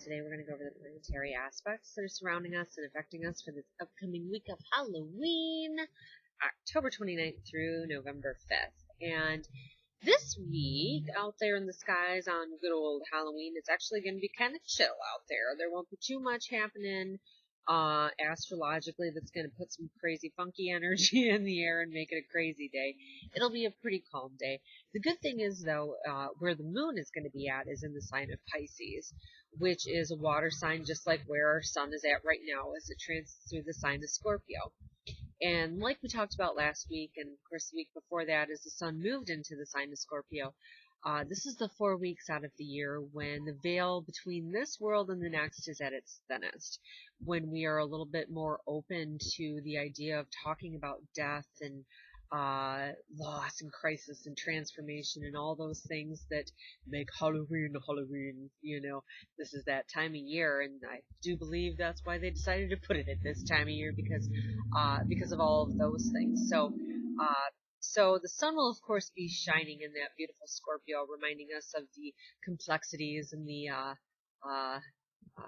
Today we're going to go over the planetary aspects that are surrounding us and affecting us for this upcoming week of Halloween, October 29th through November 5th. And this week, out there in the skies on good old Halloween, it's actually going to be kind of chill out there. There won't be too much happening astrologically that's going to put some crazy funky energy in the air and make it a crazy day. It'll be a pretty calm day. The good thing is, though, where the moon is going to be at is in the sign of Pisces, which is a water sign, just like where our sun is at right now as it transits through the sign of Scorpio. And like we talked about last week, and of course the week before that, as the sun moved into the sign of Scorpio, this is the 4 weeks out of the year when the veil between this world and the next is at its thinnest, when we are a little bit more open to the idea of talking about death and loss and crisis and transformation and all those things that make Halloween Halloween. You know, this is that time of year, and I do believe that's why they decided to put it at this time of year, because of all of those things. So the sun will, of course, be shining in that beautiful Scorpio, reminding us of the complexities and the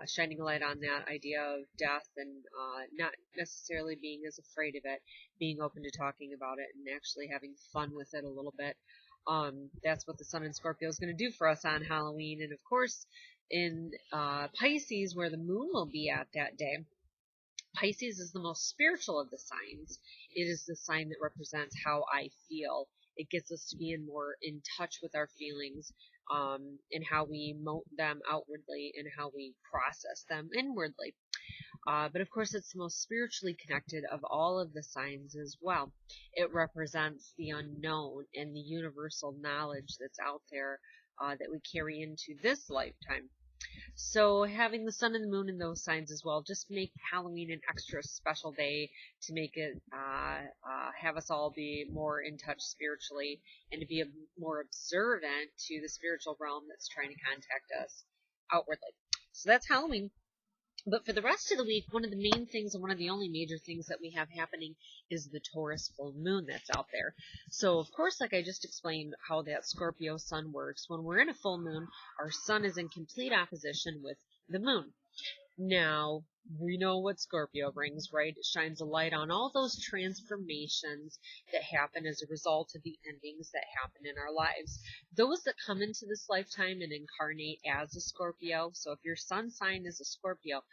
shining a light on that idea of death and not necessarily being as afraid of it, being open to talking about it and actually having fun with it a little bit. That's what the sun in Scorpio is going to do for us on Halloween. And of course, in Pisces, where the moon will be at that day, Pisces is the most spiritual of the signs. It is the sign that represents how I feel. It gets us to be more in touch with our feelings, and how we emote them outwardly and how we process them inwardly. But of course, it's the most spiritually connected of all of the signs as well. It represents the unknown and the universal knowledge that's out there that we carry into this lifetime. So having the sun and the moon in those signs as well just make Halloween an extra special day to make it have us all be more in touch spiritually and to be more observant to the spiritual realm that's trying to contact us outwardly. So that's Halloween. But for the rest of the week, one of the main things and one of the only major things that we have happening is the Taurus full moon that's out there. So, of course, like I just explained how that Scorpio sun works, when we're in a full moon, our sun is in complete opposition with the moon. Now, we know what Scorpio brings, right? It shines a light on all those transformations that happen as a result of the endings that happen in our lives. Those that come into this lifetime and incarnate as a Scorpio, so if your sun sign is a Scorpio,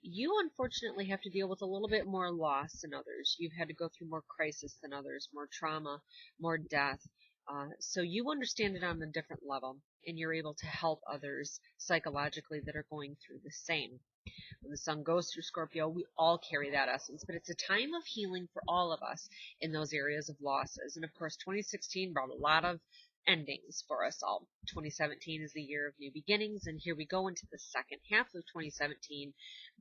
you unfortunately have to deal with a little bit more loss than others. You've had to go through more crisis than others, more trauma, more death. So you understand it on a different level, and you're able to help others psychologically that are going through the same. When the sun goes through Scorpio, we all carry that essence, but it's a time of healing for all of us in those areas of losses. And of course, 2016 brought a lot of endings for us all. 2017 is the year of new beginnings, and here we go into the second half of 2017,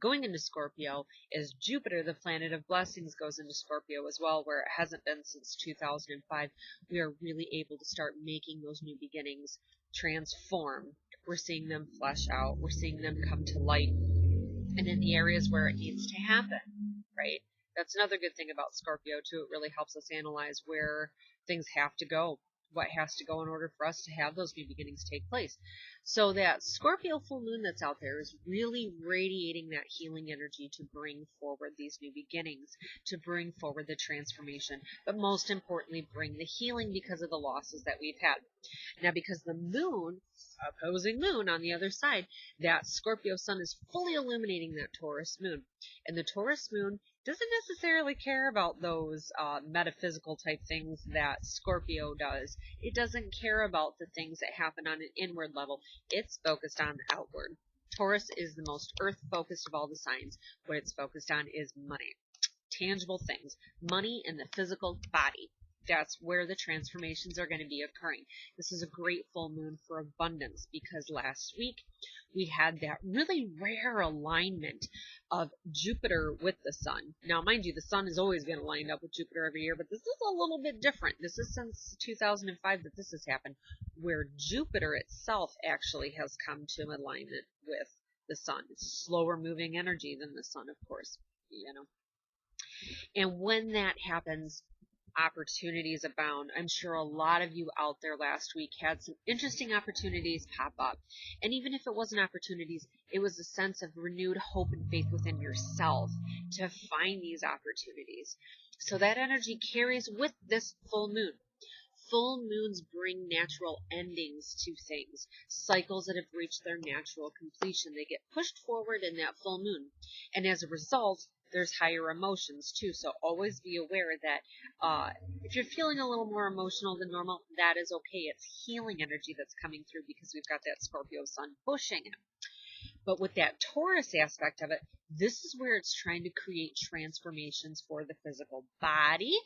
going into Scorpio, as Jupiter, the planet of blessings, goes into Scorpio as well, where it hasn't been since 2005. We are really able to start making those new beginnings transform. We're seeing them flesh out. We're seeing them come to light, and in the areas where it needs to happen, right? That's another good thing about Scorpio, too. It really helps us analyze where things have to go, what has to go in order for us to have those new beginnings take place. So that Scorpio full moon that's out there is really radiating that healing energy to bring forward these new beginnings, to bring forward the transformation, but most importantly, bring the healing because of the losses that we've had. Now, because the moon, opposing moon on the other side, that Scorpio sun is fully illuminating that Taurus moon. And the Taurus moon doesn't necessarily care about those metaphysical type things that Scorpio does. It doesn't care about the things that happen on an inward level. It's focused on the outward. Taurus is the most earth-focused of all the signs. What it's focused on is money, tangible things, money in the physical body. That's where the transformations are going to be occurring. This is a great full moon for abundance because last week we had that really rare alignment of Jupiter with the sun. Now, mind you, the sun has always been aligned up with Jupiter every year, but this is a little bit different. This is since 2005 that this has happened, where Jupiter itself actually has come to alignment with the sun. It's a slower moving energy than the sun, of course, you know. And when that happens, Opportunities abound. I'm sure a lot of you out there last week had some interesting opportunities pop up. And even if it wasn't opportunities, it was a sense of renewed hope and faith within yourself to find these opportunities. So that energy carries with this full moon. Full moons bring natural endings to things, cycles that have reached their natural completion. They get pushed forward in that full moon. And as a result, there's higher emotions too. So always be aware that if you're feeling a little more emotional than normal, that is okay. It's healing energy that's coming through because we've got that Scorpio sun pushing it. But with that Taurus aspect of it, this is where it's trying to create transformations for the physical body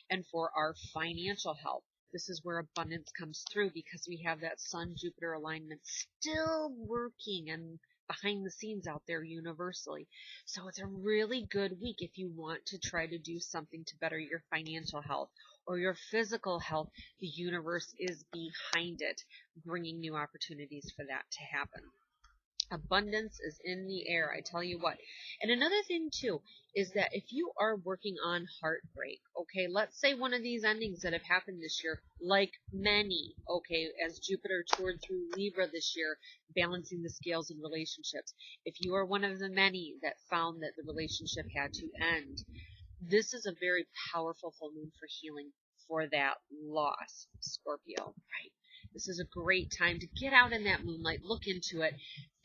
and for our financial health. This is where abundance comes through because we have that Sun-Jupiter alignment still working and behind the scenes out there universally. So it's a really good week if you want to try to do something to better your financial health or your physical health. The universe is behind it, bringing new opportunities for that to happen. Abundance is in the air, I tell you what. And another thing too is that if you are working on heartbreak, okay, let's say one of these endings that have happened this year, like many, okay, as Jupiter toured through Libra this year, balancing the scales in relationships. If you are one of the many that found that the relationship had to end, this is a very powerful full moon for healing for that loss, Scorpio, right? This is a great time to get out in that moonlight, look into it.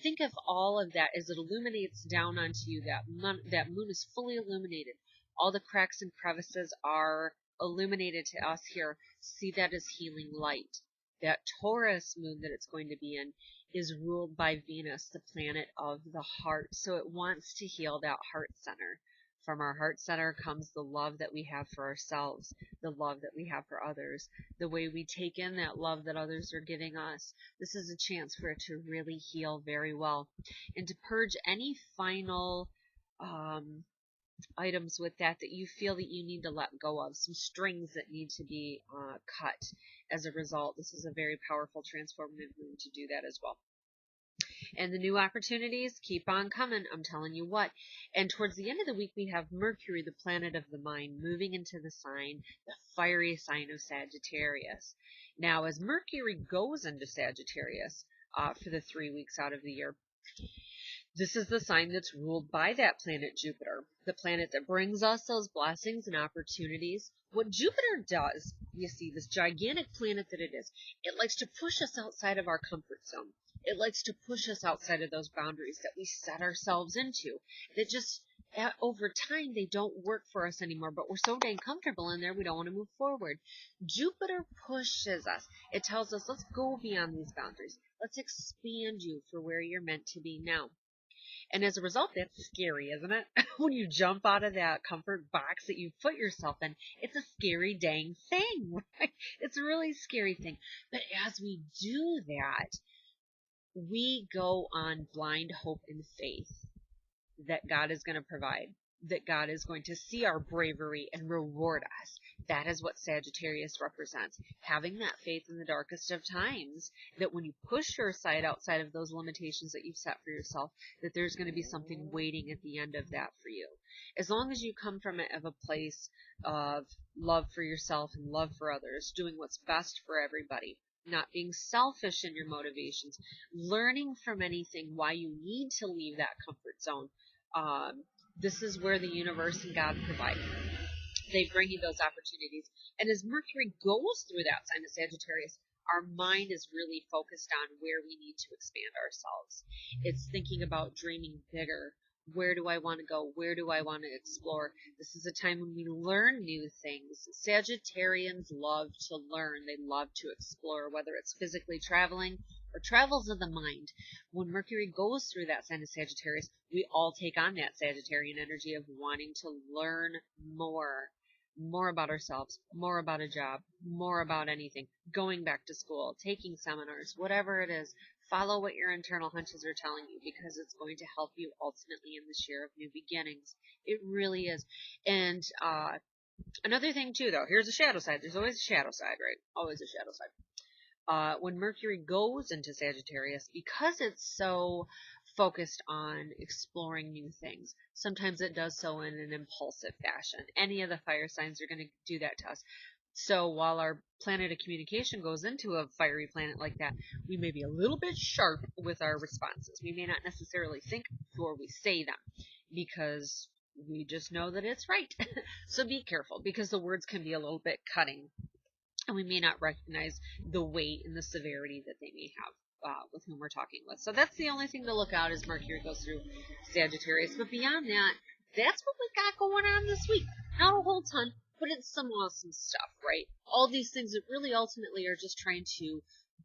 Think of all of that as it illuminates down onto you. That moon is fully illuminated. All the cracks and crevices are illuminated to us here. See that as healing light. That Taurus moon that it's going to be in is ruled by Venus, the planet of the heart. So it wants to heal that heart center. From our heart center comes the love that we have for ourselves, the love that we have for others, the way we take in that love that others are giving us. This is a chance for it to really heal very well and to purge any final items with that you feel that you need to let go of, some strings that need to be cut. As a result, this is a very powerful transformative moon to do that as well. And the new opportunities keep on coming, I'm telling you what. And towards the end of the week, we have Mercury, the planet of the mind, moving into the sign, the fiery sign of Sagittarius. Now, as Mercury goes into Sagittarius for the 3 weeks out of the year, this is the sign that's ruled by that planet Jupiter, the planet that brings us those blessings and opportunities. What Jupiter does, you see, this gigantic planet that it is, it likes to push us outside of our comfort zone. It likes to push us outside of those boundaries that we set ourselves into. That just, over time, they don't work for us anymore, but we're so dang comfortable in there, we don't want to move forward. Jupiter pushes us. It tells us, let's go beyond these boundaries. Let's expand you for where you're meant to be now. And as a result, that's scary, isn't it? When you jump out of that comfort box that you put yourself in, it's a scary dang thing, right? It's a really scary thing. But as we do that, we go on blind hope and faith that God is going to provide, that God is going to see our bravery and reward us. That is what Sagittarius represents. Having that faith in the darkest of times, that when you push your side outside of those limitations that you've set for yourself, that there's going to be something waiting at the end of that for you. As long as you come from it of a place of love for yourself and love for others, doing what's best for everybody, not being selfish in your motivations, learning from anything why you need to leave that comfort zone. This is where the universe and God provide. They bring you those opportunities. And as Mercury goes through that sign of Sagittarius, our mind is really focused on where we need to expand ourselves. It's thinking about dreaming bigger. Where do I want to go? Where do I want to explore? This is a time when we learn new things. Sagittarians love to learn. They love to explore, whether it's physically traveling or travels of the mind. When Mercury goes through that sign of Sagittarius, we all take on that Sagittarian energy of wanting to learn more about ourselves, more about a job, more about anything, going back to school, taking seminars, whatever it is. Follow what your internal hunches are telling you, because it's going to help you ultimately in this year of new beginnings. It really is. And another thing too, though, here's a shadow side. There's always a shadow side, right? Always a shadow side. when Mercury goes into Sagittarius, because it's so focused on exploring new things, sometimes it does so in an impulsive fashion. Any of the fire signs are going to do that to us. So while our planet of communication goes into a fiery planet like that, we may be a little bit sharp with our responses. We may not necessarily think before we say them, because we just know that it's right. So be careful, because the words can be a little bit cutting, and we may not recognize the weight and the severity that they may have with whom we're talking with. So that's the only thing to look out as Mercury goes through Sagittarius. But beyond that, that's what we got going on this week. Not a whole ton, but it's some awesome stuff, right? All these things that really ultimately are just trying to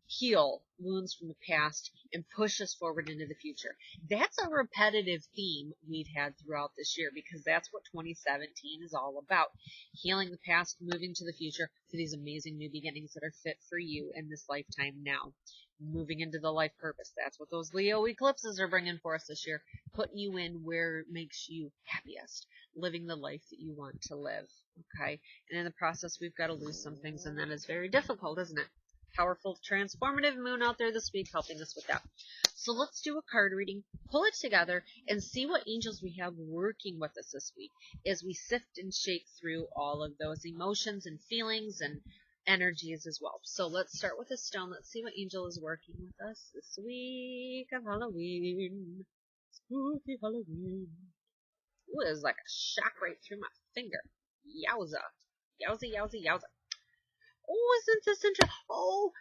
heal wounds from the past and push us forward into the future. That's a repetitive theme we've had throughout this year, because that's what 2017 is all about. Healing the past, moving to the future to these amazing new beginnings that are fit for you in this lifetime now. Moving into the life purpose. That's what those Leo eclipses are bringing for us this year. Putting you in where it makes you happiest. Living the life that you want to live. Okay? And in the process, we've got to lose some things, and that is very difficult, isn't it? Powerful, transformative moon out there this week helping us with that. So let's do a card reading, pull it together, and see what angels we have working with us this week as we sift and shake through all of those emotions and feelings and energies as well. So let's start with a stone. Let's see what angel is working with us this week of Halloween. Spooky Halloween. Ooh, it was like a shock right through my finger. Yowza. Yowza, yowza, yowza. Oh, isn't this interesting? Oh,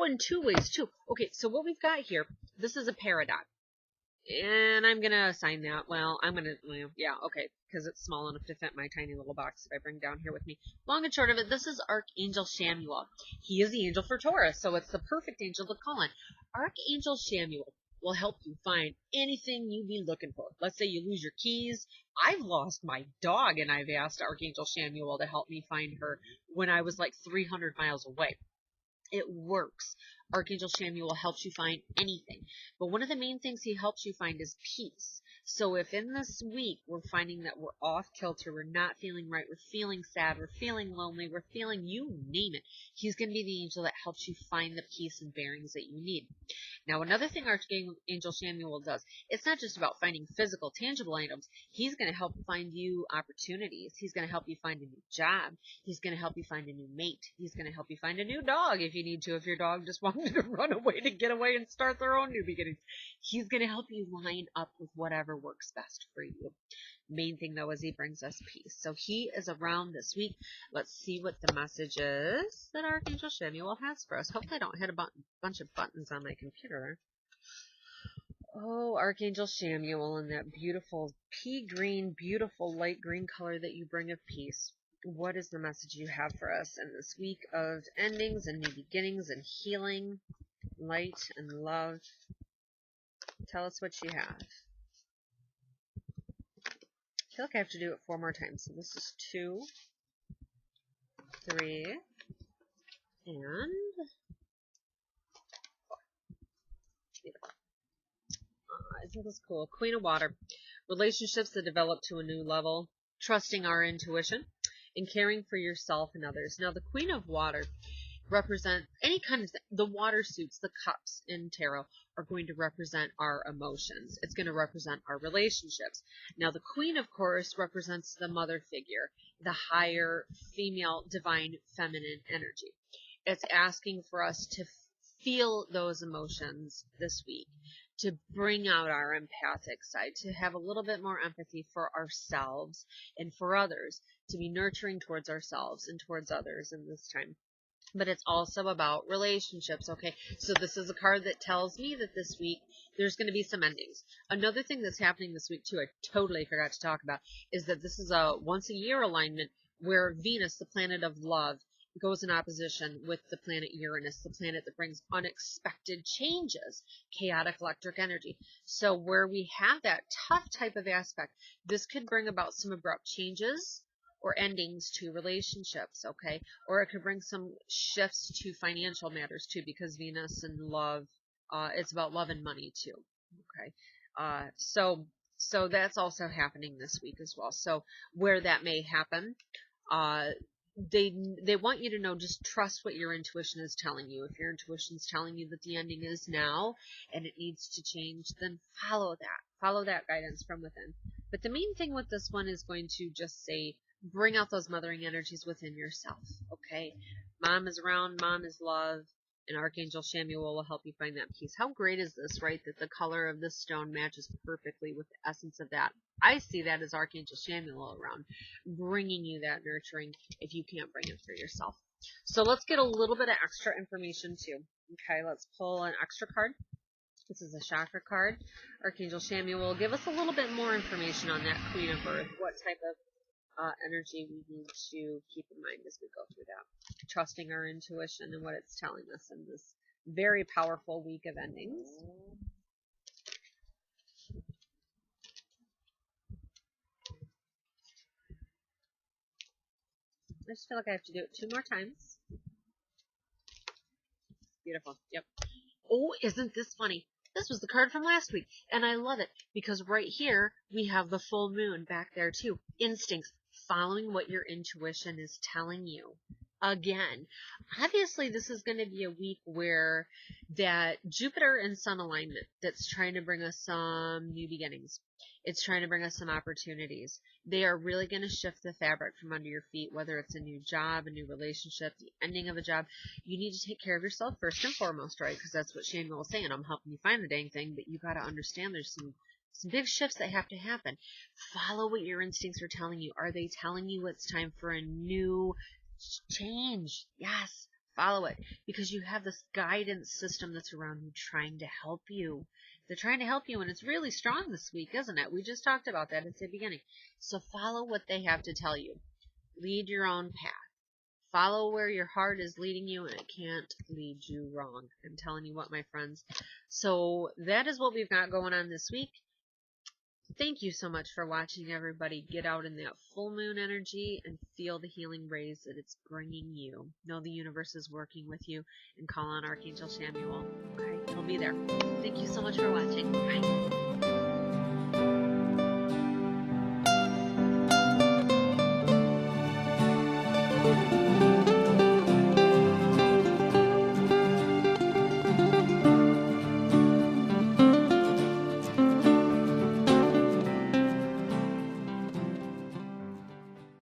in two ways, too. Okay, so what we've got here, this is a paradox. And I'm going to assign that. Well, yeah, okay, because it's small enough to fit my tiny little box that I bring down here with me. Long and short of it, this is Archangel Shamuel. He is the angel for Taurus, so it's the perfect angel to call on. Archangel Shamuel will help you find anything you be looking for. Let's say you lose your keys. I've lost my dog, and I've asked Archangel Shamuel to help me find her when I was like 300 miles away. It works. Archangel Shamuel helps you find anything. But one of the main things he helps you find is peace. So if in this week we're finding that we're off kilter, we're not feeling right, we're feeling sad, we're feeling lonely, we're feeling, you name it, he's going to be the angel that helps you find the peace and bearings that you need. Now, another thing Archangel Shamuel does, it's not just about finding physical, tangible items. He's going to help find you opportunities. He's going to help you find a new job. He's going to help you find a new mate. He's going to help you find a new dog if you need to, if your dog just wanted to run away to get away and start their own new beginnings. He's going to help you line up with whatever works best for you. Main thing, though, is he brings us peace. So he is around this week. Let's see what the message is that Archangel Shamuel has for us. Hopefully I don't hit a bunch of buttons on my computer. Oh, Archangel Shamuel, in that beautiful pea green, beautiful light green color that you bring of peace. What is the message you have for us in this week of endings and new beginnings and healing, light and love? Tell us what you have. I feel like I have to do it 4 more times. So this is 2, 3, and 4. Beautiful. Isn't this cool? Queen of Water. Relationships that develop to a new level. Trusting our intuition. And caring for yourself and others. Now, the Queen of Water represent any kind of the water suits, the cups in tarot are going to represent our emotions. It's going to represent our relationships. Now the Queen, of course, represents the mother figure, the higher female divine feminine energy. It's asking for us to feel those emotions this week, to bring out our empathic side, to have a little bit more empathy for ourselves and for others, to be nurturing towards ourselves and towards others in this time. But it's also about relationships, okay? So this is a card that tells me that this week there's going to be some endings. Another thing that's happening this week, too, I totally forgot to talk about, is that this is a once-a-year alignment where Venus, the planet of love, goes in opposition with the planet Uranus, the planet that brings unexpected changes, chaotic electric energy. So where we have that tough type of aspect, this could bring about some abrupt changes or endings to relationships, okay? Or it could bring some shifts to financial matters, too, because Venus and love, it's about love and money, too, okay? So that's also happening this week as well. So where that may happen, they want you to know, just trust what your intuition is telling you. If your intuition is telling you that the ending is now and it needs to change, then follow that. Follow that guidance from within. But the main thing with this one is going to just say, bring out those mothering energies within yourself. Okay? Mom is around, mom is love, and Archangel Chamuel will help you find that peace. How great is this, right? That the color of this stone matches perfectly with the essence of that. I see that as Archangel Chamuel around, bringing you that nurturing if you can't bring it for yourself. So let's get a little bit of extra information too. Okay, let's pull an extra card. This is a chakra card. Archangel Chamuel, give us a little bit more information on that Queen of Earth. What type of energy we need to keep in mind as we go through that. Trusting our intuition and what it's telling us in this very powerful week of endings. I just feel like I have to do it 2 more times. Beautiful. Yep. Oh, isn't this funny? This was the card from last week, and I love it because right here we have the full moon back there too. Instincts, following what your intuition is telling you. Again, obviously this is going to be a week where that Jupiter and Sun alignment that's trying to bring us some new beginnings. It's trying to bring us some opportunities. They are really going to shift the fabric from under your feet, whether it's a new job, a new relationship, the ending of a job. You need to take care of yourself first and foremost, right? Because that's what Shane was saying. I'm helping you find the dang thing, but you got to understand there's some big shifts that have to happen. Follow what your instincts are telling you. Are they telling you it's time for a new change? Yes. Follow it, because you have this guidance system that's around you trying to help you. They're trying to help you, and it's really strong this week, isn't it? We just talked about that at the beginning. So follow what they have to tell you. Lead your own path. Follow where your heart is leading you, and it can't lead you wrong. I'm telling you what, my friends. So that is what we've got going on this week. Thank you so much for watching, everybody. Get out in that full moon energy and feel the healing rays that it's bringing you. Know the universe is working with you, and call on Archangel Chamuel. Okay, he'll be there. Thank you so much for watching. Bye.